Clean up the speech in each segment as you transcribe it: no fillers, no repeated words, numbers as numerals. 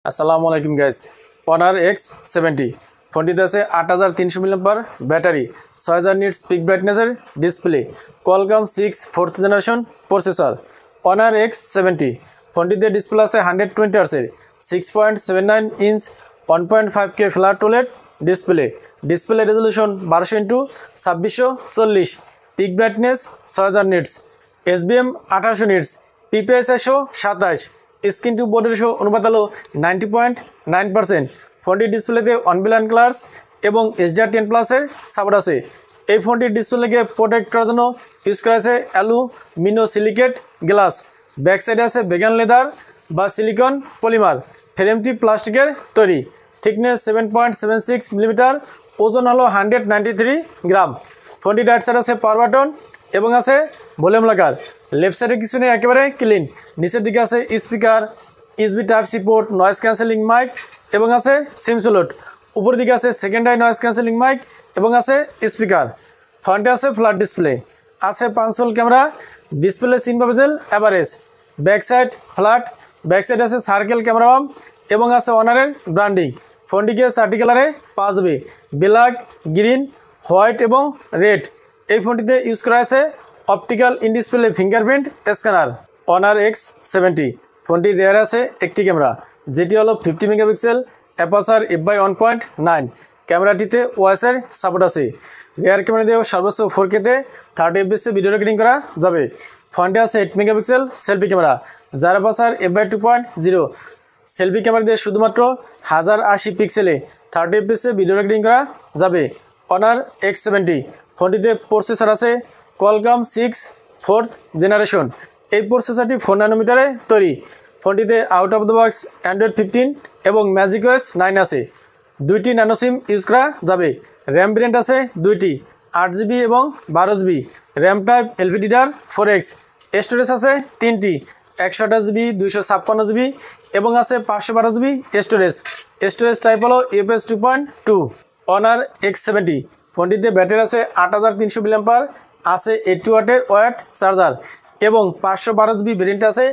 আসসালামু আলাইকুম guys. Honour X70 ফোনটিতে আছে 8300 mAh ব্যাটারি, 6000 নিটস পিক ব্রাইটনেসের display, Qualcomm 6 4th generation processor. Honor X70 ফোনটিতে ডিসপ্লে আছে 120 হার্টজের 6.79 inch 1.5K flat OLED display. Display resolution 12x2640, peak brightness 6000 nits, SBM 1800 nits, PPI 427, screen to body ratio অনুপাত হলো 90.9%। ফোনটির ডিসপ্লেতে অনবিলাইন কালার্স এবং HDR10 প্লাসের সাপোর্ট আছে। এই ফোনটির ডিসপ্লেকে প্রোটেক্ট করার জন্য ইউজ করা আছে অ্যালুমিনো সিলিকেট গ্লাস। ব্যাক সাইডে আছে ভেগান লেদার বা সিলিকন পলিমার। ফ্রেমটি প্লাস্টিকের তৈরি। থিকনেস 7.76 মিলিমিটার, ওজন হলো 193 গ্রাম। ফোনটি রাইট সাইড আছে পাওয়ার বাটন এবং আছে ভলিউম লাগার। লেফট সাইডে কিছু নেই, একেবারে ক্লিন। নিচের দিকে আছে speaker, USB Type-C port, noise cancelling mike এবং আছে সিম স্লট। উপরের দিকে আছে সেকেন্ডারি নয়েজ ক্যান্সেলিং মাইক এবং আছে স্পিকার। ফ্রন্টে আছে ফ্ল্যাট ডিসপ্লে, আছে 5 hole camera, display thin bezel average. Back side flat, back side আছে সার্কেল ক্যামেরা বাম এবং আছে অনারের ব্র্যান্ডিং। ফোনটিকে 4টি কালারে পাওয়া যাবে, ব্ল্যাক, গ্রিন, হোয়াইট এবং রেড। এই ফোনটিতে ইউজ করা আছে optical in display fingerprint scanner. Honour X70 ফোনটি রেয়ার আছে একটি ক্যামেরা, যেটি হলো 50 মেগাপিক্সেল, অ্যাপারচার f/1.9। ক্যামেরাটিতে ওএসের সাপোর্ট আছে। রেয়ার ক্যামেরা দিয়ে সর্বোচ্চ 4K-তে 30 fps ভিডিও রেকর্ডিং করা যাবে। ফ্রন্টে আছে 8 মেগাপিক্সেল সেলফি ক্যামেরা, যার অ্যাপারচার f/2.0। সেলফি ক্যামেরা দিয়ে শুধুমাত্র 1080 পিক্সেলে 30 fps ভিডিও রেকর্ডিং করা যাবে। অনার X70 ফোনটিতে প্রসেসর আছে কোয়ালকম 6 4th জেনারেশন। এই প্রসেসরটি 4 ন্যানোমিটারে তৈরি। ফোনটিতে out of the box Android 15 এবং ম্যাজিকওএস 9 আছে। 2টি ন্যানো সিম ইউজ করা যাবে। র্যাম ভেরিয়েন্ট আছে 2টি, 8GB এবং 12GB। RAM type LPDDR4X। Storage আছে 3টি, 128GB, 256GB এবং আছে 512GB স্টোরেজ। স্টোরেজ টাইপ হলো UFS 2.2। অনার X70 ফোনটিতে ব্যাটারি আছে 8300 mAh, আছে 80 ওয়াটের ওয়্যার চার্জার এবং 512GB ভেরিয়েন্ট আছে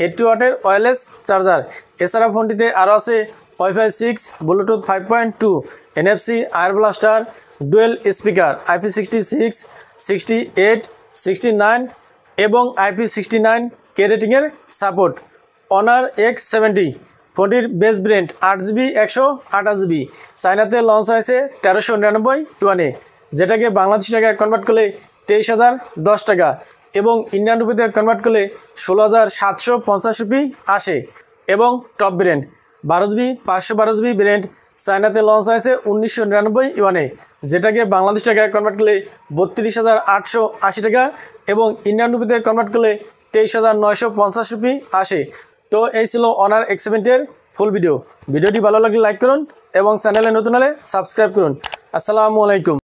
80 ওয়াটের ওয়্যারলেস চার্জার। এছাড়া ফোনটিতে আরও আছে Wi-Fi 6, ব্লুটুথ 5.2, NFC, আয়ার ব্লাস্টার, ডুয়েল স্পিকার, IP66, 68, 69 এবং IP69K রেটিংয়ের সাপোর্ট। অনার X70 ফোনটির বেস ভেরিয়েন্ট 8GB 128GB। চায়নাতে লঞ্চ হয়েছে 1399 ইউয়ানে, যেটাকে বাংলাদেশি টাকায় কনভার্ট করলে 23,010 টাকা এবং ইন্ডিয়ান রুপিতে কনভার্ট করলে 16,750 রুপি আসে। এবং top variant 12GB 512GB variant চায়নাতে লঞ্চ হয়েছে 1999 ইউয়ানে, যেটাকে বাংলাদেশ টাকায় কনভার্ট করলে 32,880 টাকা এবং ইন্ডিয়ান রুপিতে কনভার্ট করলে 23,950 রুপি আসে। তো এই ছিল অনার X70-এর ফুল ভিডিও। ভিডিওটি ভালো লাগলে লাইক করুন এবং চ্যানেলে নতুন হলে সাবস্ক্রাইব করুন। আসসালামু আলাইকুম।